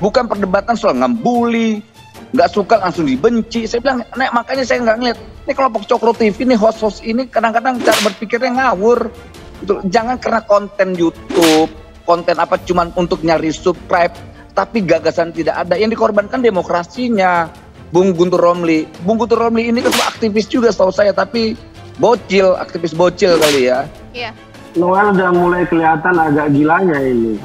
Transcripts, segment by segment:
Bukan perdebatan soal ngembuli, nggak suka langsung dibenci. Saya bilang, Nek, makanya saya nggak ngeliat. Ini kelompok Cokro TV, ini host-host ini kadang-kadang cara berpikirnya ngawur. Gitu. Jangan karena konten YouTube, konten apa cuman untuk nyari subscribe, tapi gagasan tidak ada. Yang dikorbankan demokrasinya. Bung Guntur Romli. Bung Guntur Romli ini kan aktivis juga setahu saya, tapi bocil, aktivis bocil kali ya. Iya. Noel udah mulai kelihatan agak gilanya ini.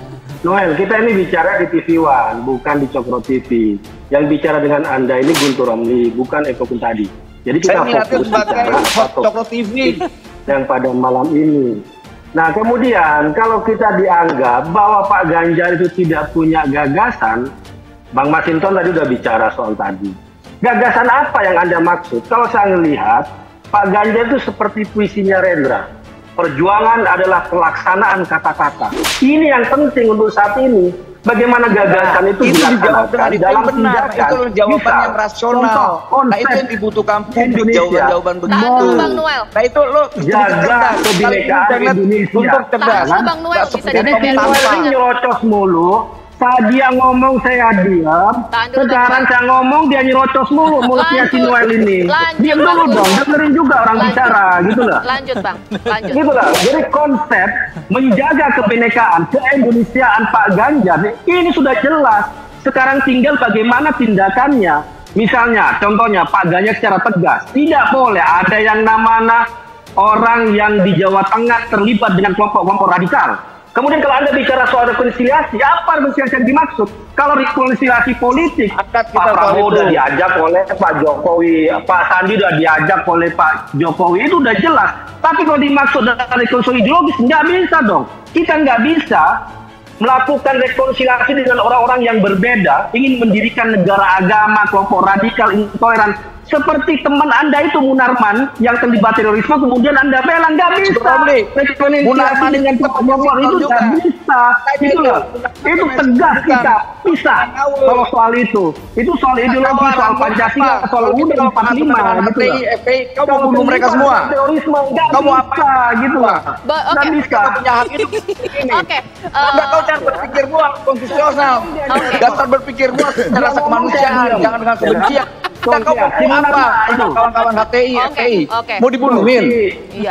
Noel, kita ini bicara di TV One, bukan di Cokro TV. Yang bicara dengan Anda ini Guntur Romli, bukan Eko Kuntadi. Jadi kita fokus bicara Cokro TV yang pada malam ini. Nah, kemudian kalau kita dianggap bahwa Pak Ganjar itu tidak punya gagasan, Bang Masinton tadi udah bicara soal tadi. Gagasan apa yang Anda maksud? Kalau saya melihat, Pak Ganjar itu seperti puisinya Rendra. Perjuangan adalah pelaksanaan kata-kata. Ini yang penting untuk saat ini. Bagaimana gagasan itu dilaksanakan dalam tindakan. Itu jawaban yang rasional. Nah, itu yang dibutuhkan publik, jawaban-jawaban begitu. Nah, itu lo jaga kebinekaan Indonesia. Untuk cerdas. Bang Noel bisa ini nyerocos mulu. Saat dia ngomong saya diam, sekarang saya ngomong dia nyerocos mulu mulutnya si Noel ini. Diam dulu dong, dengerin juga orang bicara, gitu lah. Lanjut Bang, lanjut. Gitu lah, jadi konsep menjaga kebinekaan, keindonesiaan Pak Ganjar ini sudah jelas. Sekarang tinggal bagaimana tindakannya. Misalnya, contohnya Pak Ganjar secara tegas, tidak boleh ada yang namanya orang yang di Jawa Tengah terlibat dengan kelompok-kelompok radikal. Kemudian kalau Anda bicara soal rekonsiliasi, apa rekonsiliasi yang dimaksud? Kalau rekonsiliasi politik, Pak Prabowo sudah diajak oleh Pak Jokowi, Pak Sandi sudah diajak oleh Pak Jokowi, itu sudah jelas. Tapi kalau dimaksud dengan rekonsiliasi ideologis, nggak bisa dong. Kita nggak bisa melakukan rekonsiliasi dengan orang-orang yang berbeda, ingin mendirikan negara agama, kelompok radikal, intoleran. Seperti teman Anda itu Munarman yang terlibat terorisme, kemudian Anda bela, nggak bisa. Munarman dengan kelompok itu nggak bisa. Itu tegas kita bisa kalau soal itu. Itu soal ideologi, soal Pancasila, soal UUD 45. Kamu bunuh mereka semua. Kamu apa gitu lah. Oke. Bisa punya hak hidup ini. Oke. Nggak tahu cara berpikir gua konstitusional. Dasar berpikir gua secara kemanusiaan, jangan dengan kebencian. Kita kamu apa? Kawan-kawan HTI, FPI mau dibunuhin?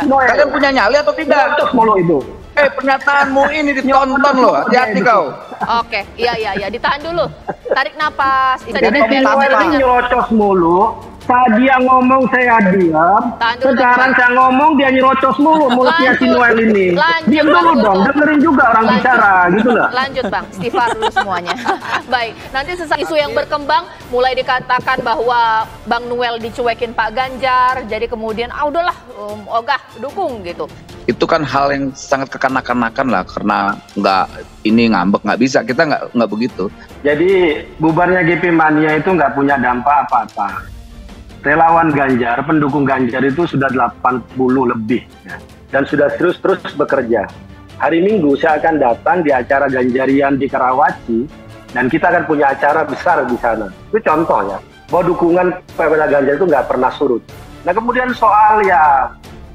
Kalian punya nyali atau tidak? Itu. Pernyataanmu ini ditonton loh, hati-hati kau. Oke, iya, ditahan dulu. Tarik napas. Jadi Noel ini nyerocos mulu. Saat dia ngomong saya diam, sekarang saya ngomong dia nyerocos mulu mulutnya si Noel ini. Diam dulu dong, dengerin juga orang bicara, gitu lah. Lanjut Bang, istighfar dulu semuanya. Baik, nanti isu yang berkembang mulai dikatakan bahwa Bang Noel dicuekin Pak Ganjar, jadi kemudian udahlah, ogah dukung gitu. Itu kan hal yang sangat kekanak-kanakan lah, karena ini ngambek, nggak bisa, kita nggak begitu. Jadi bubarnya GP Mania itu nggak punya dampak apa-apa. Relawan Ganjar, pendukung Ganjar itu sudah 80 lebih ya, dan sudah terus bekerja. Hari Minggu saya akan datang di acara Ganjarian di Karawaci dan kita akan punya acara besar di sana. Itu contoh ya, bahwa dukungan kepada Ganjar itu nggak pernah surut. Nah kemudian soal ya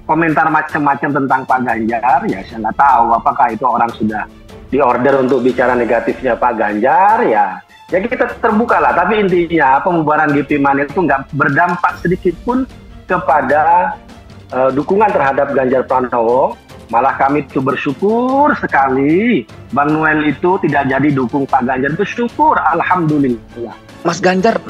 komentar macam-macam tentang Pak Ganjar, ya saya nggak tahu apakah itu orang sudah diorder untuk bicara negatifnya Pak Ganjar ya. Ya kita terbuka lah, tapi intinya pembubaran GP Mania itu nggak berdampak sedikit pun kepada dukungan terhadap Ganjar Pranowo. Malah kami itu bersyukur sekali Bang Noel itu tidak jadi dukung Pak Ganjar, bersyukur, alhamdulillah. Mas Ganjar,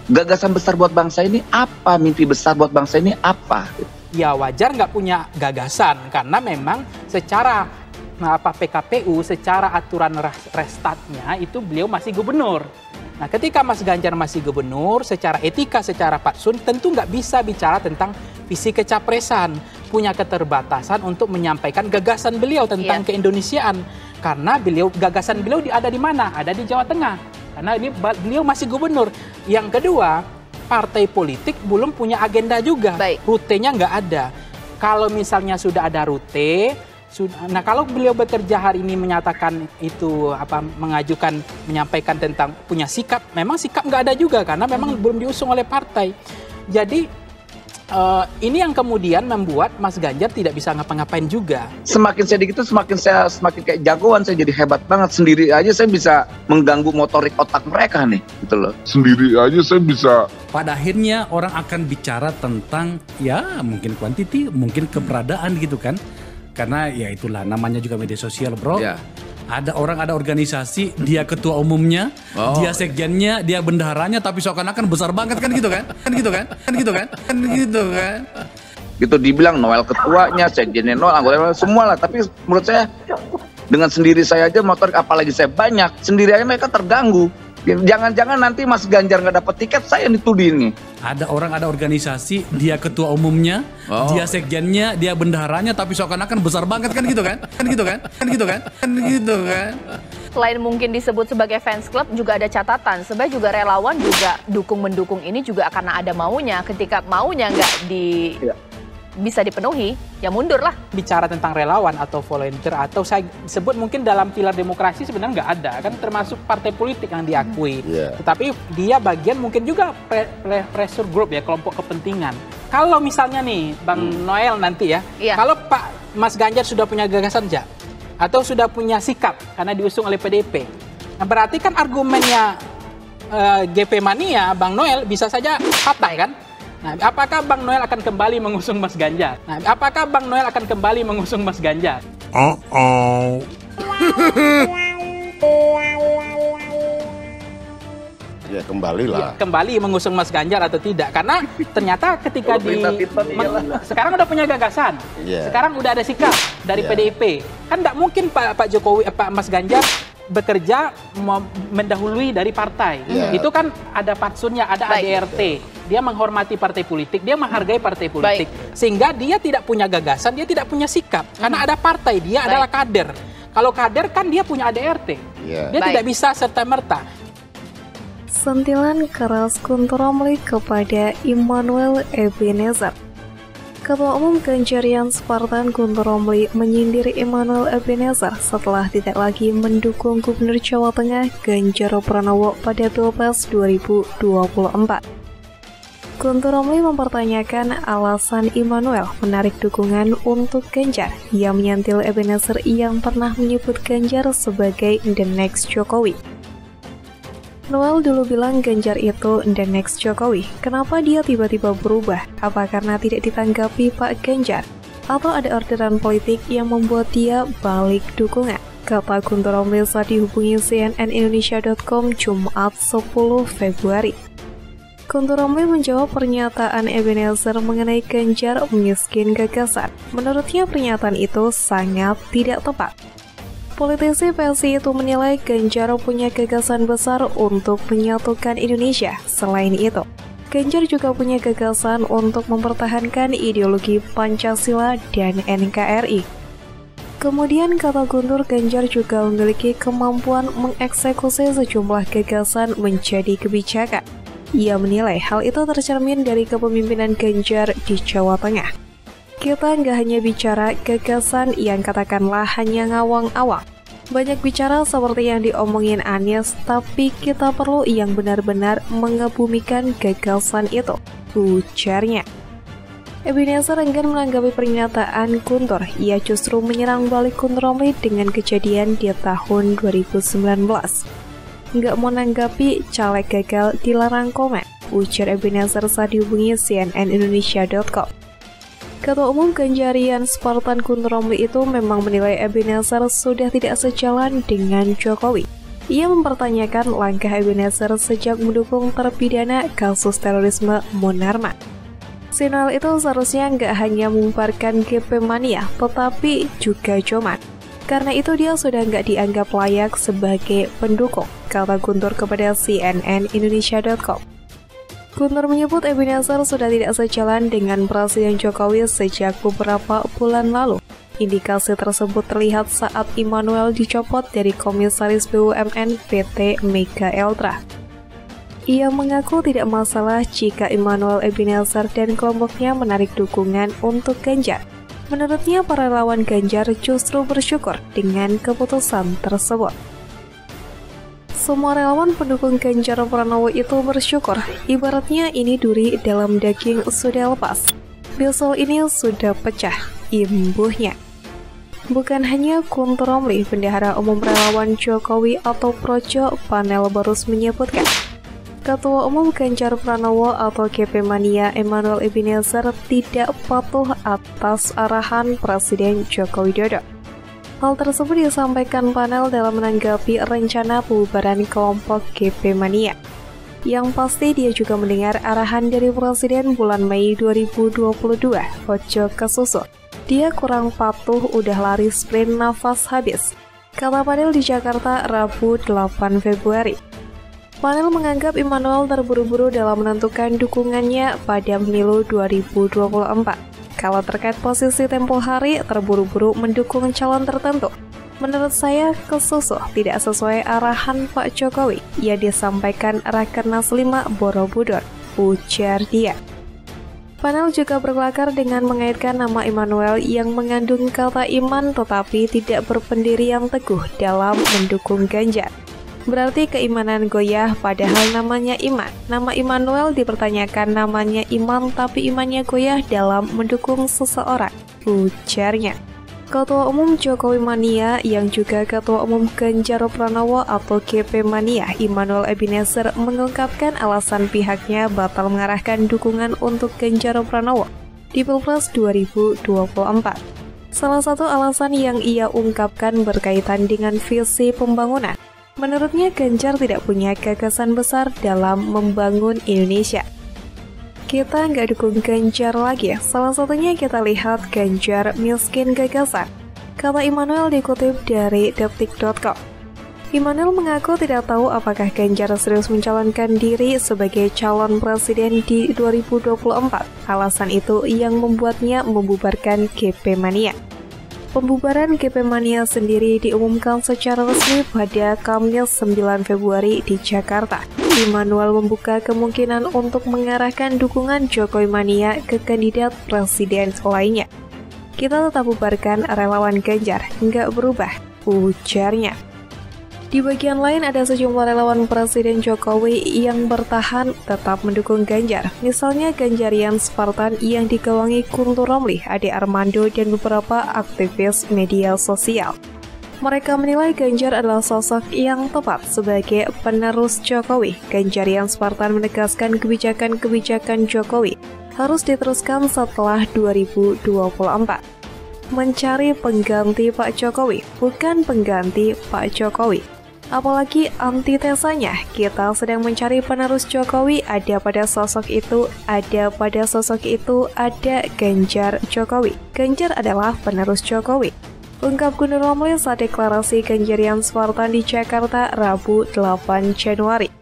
gagasan besar buat bangsa ini apa? Mimpi besar buat bangsa ini apa? Ya wajar nggak punya gagasan, karena memang secara PKPU, secara aturan restatnya itu beliau masih gubernur. Nah ketika Mas Ganjar masih gubernur, secara etika, secara fatsun tentu nggak bisa bicara tentang visi kecapresan, punya keterbatasan untuk menyampaikan gagasan beliau tentang keindonesiaan. Karena gagasan beliau ada di mana? Ada di Jawa Tengah. Karena ini beliau masih gubernur. Yang kedua, partai politik belum punya agenda juga. Rutenya nggak ada. Kalau misalnya sudah ada rute, nah kalau beliau bekerja hari ini menyatakan itu menyampaikan tentang punya sikap, memang sikap nggak ada juga karena memang belum diusung oleh partai. Jadi ini yang kemudian membuat Mas Ganjar tidak bisa ngapa-ngapain juga. Semakin sedikit itu semakin kayak jagoan, saya jadi hebat banget. Sendiri aja saya bisa mengganggu motorik otak mereka nih, gitu loh. Sendiri aja saya bisa. Pada akhirnya orang akan bicara tentang ya mungkin kuantiti, mungkin keberadaan gitu kan. Karena ya itulah namanya juga media sosial, bro. Ya. Ada orang, ada organisasi, dia ketua umumnya, dia sekjennya, dia bendaharanya, tapi seakan-akan besar banget kan gitu kan? Kan gitu kan? Gitu dibilang Noel ketuanya, sekjennya Noel, anggota semua lah. Tapi menurut saya dengan sendiri saya aja motor, apalagi saya banyak, sendiri aja mereka terganggu. Jangan-jangan nanti Mas Ganjar nggak dapat tiket, saya yang dituduh ini. Ada orang, ada organisasi, dia ketua umumnya, dia sekjennya, dia bendaharanya, tapi seakan-akan besar banget kan gitu kan? Kan gitu kan? Selain mungkin disebut sebagai fans club, juga ada catatan. Sebenarnya juga relawan juga mendukung ini juga karena ada maunya. Ketika maunya nggak bisa dipenuhi, ya mundur lah. Bicara tentang relawan atau volunteer atau saya sebut mungkin dalam pilar demokrasi sebenarnya nggak ada, kan termasuk partai politik yang diakui. Tetapi dia bagian mungkin juga pressure group ya, kelompok kepentingan. Kalau misalnya nih Bang Noel nanti ya, kalau Pak Mas Ganjar sudah punya gagasan atau sudah punya sikap karena diusung oleh PDIP, nah berarti kan argumennya GP Mania Bang Noel bisa saja patah kan? Nah, apakah Bang Noel akan kembali mengusung Mas Ganjar? Ya kembalilah. Kembali mengusung Mas Ganjar atau tidak? Karena ternyata ketika sekarang udah punya gagasan, sekarang udah ada sikap dari PDIP. Kan tidak mungkin Pak Jokowi, Pak Mas Ganjar bekerja mendahului dari partai. Itu kan ada fatsunnya, ada ADRT. Dia menghormati partai politik, dia menghargai partai politik. Sehingga dia tidak punya gagasan, dia tidak punya sikap. Karena ada partai, dia adalah kader. Kalau kader kan dia punya ADRT. Dia tidak bisa serta-merta. Sentilan keras Guntur Romli kepada Immanuel Ebenezer. Ketua Umum Ganjarian Spartan Guntur Romli menyindir Immanuel Ebenezer setelah tidak lagi mendukung Gubernur Jawa Tengah Ganjar Pranowo pada Pilpres 2024. Guntur Romli mempertanyakan alasan Immanuel menarik dukungan untuk Ganjar. Ia menyentil Ebenezer yang pernah menyebut Ganjar sebagai the next Jokowi. Noel dulu bilang Ganjar itu the next Jokowi. Kenapa dia tiba-tiba berubah? Apa karena tidak ditanggapi Pak Ganjar? Atau ada orderan politik yang membuat dia balik dukungan? Kata Guntur Romli saat dihubungi cnnindonesia.com Jumat 10 Februari. Guntur Romli menjawab pernyataan Ebenezer mengenai Ganjar miskin gagasan. Menurutnya pernyataan itu sangat tidak tepat. Politisi PSI itu menilai Ganjar punya gagasan besar untuk menyatukan Indonesia. Selain itu, Ganjar juga punya gagasan untuk mempertahankan ideologi Pancasila dan NKRI. Kemudian kata Guntur, Ganjar juga memiliki kemampuan mengeksekusi sejumlah gagasan menjadi kebijakan. Ia menilai hal itu tercermin dari kepemimpinan Ganjar di Jawa Tengah. Kita nggak hanya bicara gagasan yang katakanlah hanya ngawang-awang. Banyak bicara seperti yang diomongin Anies, tapi kita perlu yang benar-benar mengebumikan gagasan itu, ujarnya. Ebenezer enggan menanggapi pernyataan Guntur. Ia justru menyerang balik Guntur Romli dengan kejadian di tahun 2019. Nggak mau nanggapi, caleg gagal dilarang komen, ujar Ebenezer saat dihubungi cnnindonesia.com. Ketua Umum Ganjarian Spartan Guntur Romli itu memang menilai Ebenezer sudah tidak sejalan dengan Jokowi. Ia mempertanyakan langkah Ebenezer sejak mendukung terpidana kasus terorisme Munarman. Sinal itu seharusnya nggak hanya membubarkan GP Mania, tetapi juga Joman. Karena itu dia sudah nggak dianggap layak sebagai pendukung, kata Guntur kepada cnnindonesia.com. Guntur menyebut Ebenezer sudah tidak sejalan dengan Presiden Jokowi sejak beberapa bulan lalu. Indikasi tersebut terlihat saat Immanuel dicopot dari Komisaris BUMN PT Mega Eltra. Ia mengaku tidak masalah jika Immanuel Ebenezer dan kelompoknya menarik dukungan untuk Ganjar. Menurutnya, para relawan Ganjar justru bersyukur dengan keputusan tersebut. Semua relawan pendukung Ganjar Pranowo itu bersyukur. Ibaratnya ini duri dalam daging sudah lepas. bisul ini sudah pecah imbuhnya. Bukan hanya Guntur Romli, bendahara umum relawan Jokowi atau Projo, panel Barus menyebutkan Ketua Umum Ganjar Pranowo atau GP Mania Emmanuel Ebenezer tidak patuh atas arahan Presiden Joko Widodo. Hal tersebut disampaikan panel dalam menanggapi rencana pembubaran kelompok GP Mania. Yang pasti dia juga mendengar arahan dari Presiden bulan Mei 2022, ojo kesusu. Dia kurang patuh, udah lari sprint nafas habis, kata panel di Jakarta Rabu 8 Februari. Panel menganggap Emmanuel terburu-buru dalam menentukan dukungannya pada pemilu 2024. Kalau terkait posisi tempo hari, terburu-buru mendukung calon tertentu. Menurut saya, kesusu tidak sesuai arahan Pak Jokowi. Ia disampaikan Rakernas 5 Borobudur, ujar dia. Panel juga berkelakar dengan mengaitkan nama Emmanuel yang mengandung kata iman tetapi tidak berpendirian teguh dalam mendukung Ganjar. Berarti keimanan goyah padahal namanya iman. Nama Emmanuel dipertanyakan namanya iman tapi imannya goyah dalam mendukung seseorang, ujarnya. Ketua Umum Jokowi Mania yang juga Ketua Umum Ganjar Pranowo atau GP Mania Emmanuel Ebenezer mengungkapkan alasan pihaknya batal mengarahkan dukungan untuk Ganjar Pranowo di Pilpres 2024. Salah satu alasan yang ia ungkapkan berkaitan dengan visi pembangunan. Menurutnya Ganjar tidak punya gagasan besar dalam membangun Indonesia. Kita nggak dukung Ganjar lagi, salah satunya kita lihat Ganjar miskin gagasan, kata Emmanuel dikutip dari detik.com. Emmanuel mengaku tidak tahu apakah Ganjar serius mencalonkan diri sebagai calon presiden di 2024. Alasan itu yang membuatnya membubarkan GP Mania. Pembubaran GP Mania sendiri diumumkan secara resmi pada Kamis 9 Februari di Jakarta. Emmanuel membuka kemungkinan untuk mengarahkan dukungan Jokowi Mania ke kandidat presiden lainnya. Kita tetap bubarkan relawan Ganjar, nggak berubah, ujarnya. Di bagian lain ada sejumlah relawan Presiden Jokowi yang bertahan tetap mendukung Ganjar. Misalnya Ganjarian Spartan yang digawangi Guntur Romli, Ade Armando, dan beberapa aktivis media sosial. Mereka menilai Ganjar adalah sosok yang tepat sebagai penerus Jokowi. Ganjarian Spartan menegaskan kebijakan-kebijakan Jokowi harus diteruskan setelah 2024. Mencari pengganti Pak Jokowi, bukan pengganti Pak Jokowi. Apalagi antitesanya, kita sedang mencari penerus Jokowi, ada pada sosok itu, ada Ganjar Jokowi. Ganjar adalah penerus Jokowi. Ungkap Guntur Romli saat deklarasi Ganjarian Spartan di Jakarta Rabu 8 Januari.